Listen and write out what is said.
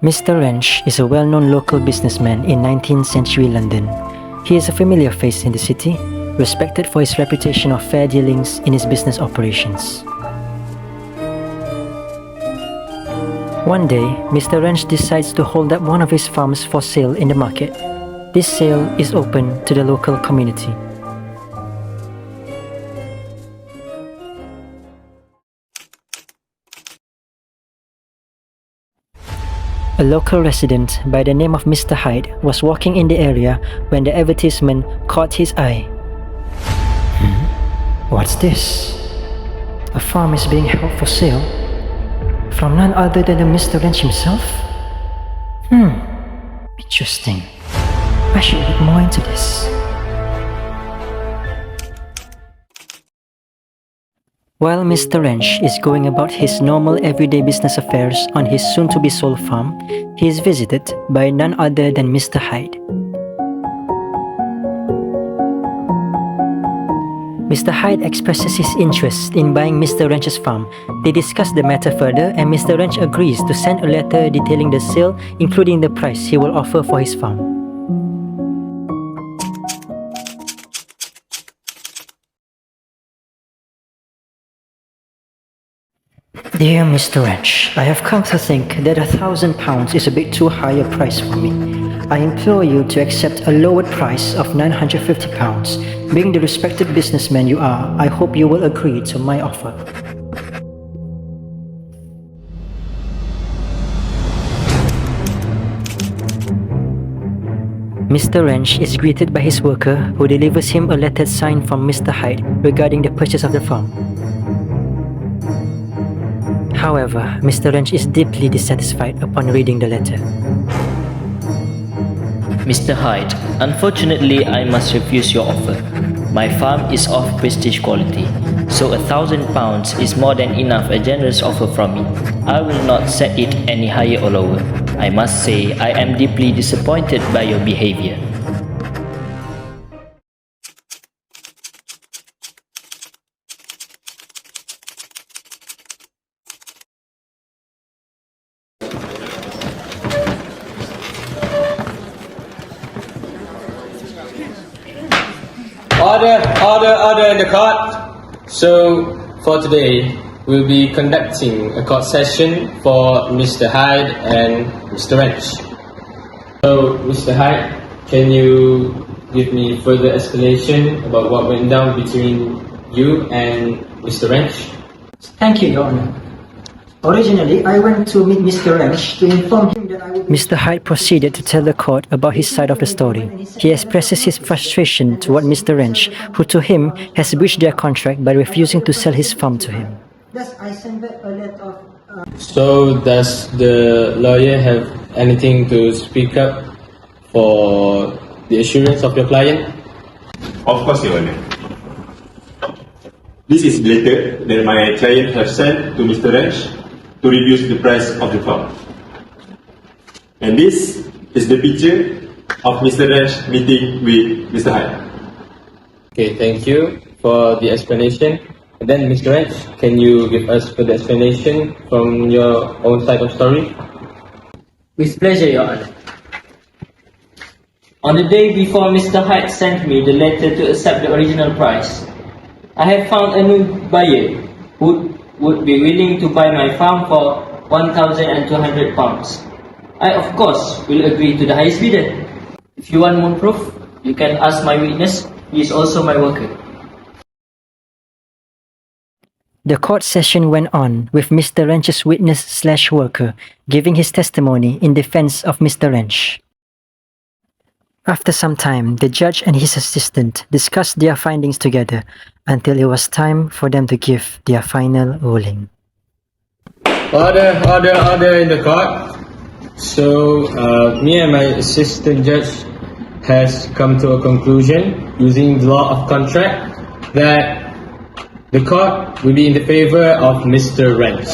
Mr. Wrench is a well-known local businessman in 19th century London. He is a familiar face in the city, respected for his reputation of fair dealings in his business operations. One day, Mr. Wrench decides to hold up one of his farms for sale in the market. This sale is open to the local community. A local resident by the name of Mr. Hyde was walking in the area when the advertisement caught his eye. What's this? A farm is being held for sale? From none other than Mr. Wrench himself? Interesting. I should look more into this. While Mr. Wrench is going about his normal everyday business affairs on his soon-to-be sold farm, he is visited by none other than Mr. Hyde. Mr. Hyde expresses his interest in buying Mr. Wrench's farm. They discuss the matter further and Mr. Wrench agrees to send a letter detailing the sale, including the price he will offer for his farm. Dear Mr. Wrench, I have come to think that £1,000 is a bit too high a price for me. I implore you to accept a lowered price of £950. Being the respected businessman you are, I hope you will agree to my offer. Mr. Wrench is greeted by his worker, who delivers him a letter signed from Mr. Hyde regarding the purchase of the farm. However, Mr. Wrench is deeply dissatisfied upon reading the letter. Mr. Hyde, unfortunately I must refuse your offer. My farm is of prestige quality, so £1,000 is more than enough a generous offer from me. I will not set it any higher or lower. I must say I am deeply disappointed by your behavior. Order in the court. So, for today, we'll be conducting a court session for Mr. Hyde and Mr. Wrench. So, Mr. Hyde, can you give me further explanation about what went down between you and Mr. Wrench? Thank you, Your Honor. Originally, I went to meet Mr. Wrench to inform him that I would... Mr. Hyde proceeded to tell the court about his side of the story. He expresses his frustration toward Mr. Wrench, who to him has breached their contract by refusing to sell his farm to him. Thus, I sent back a letter of... So, does the lawyer have anything to speak up for the assurance of your client? Of course, Your Honor. This is the letter that my client has sent to Mr. Wrench to reduce the price of the farm. And this is the picture of Mr. Wrench meeting with Mr. Hyde. Okay, thank you for the explanation. And then, Mr. Wrench, can you give us further explanation from your own side of story? With pleasure, Your Honor. On the day before Mr. Hyde sent me the letter to accept the original price, I have found a new buyer who would be willing to buy my farm for £1,200. I, of course, will agree to the highest bidder. If you want more proof, you can ask my witness. He is also my worker. The court session went on with Mr. Wrench's witness/worker giving his testimony in defense of Mr. Wrench. After some time, the judge and his assistant discussed their findings together until it was time for them to give their final ruling. Order in the court. So, me and my assistant judge has come to a conclusion using the law of contract that the court will be in the favor of Mr. Wrench.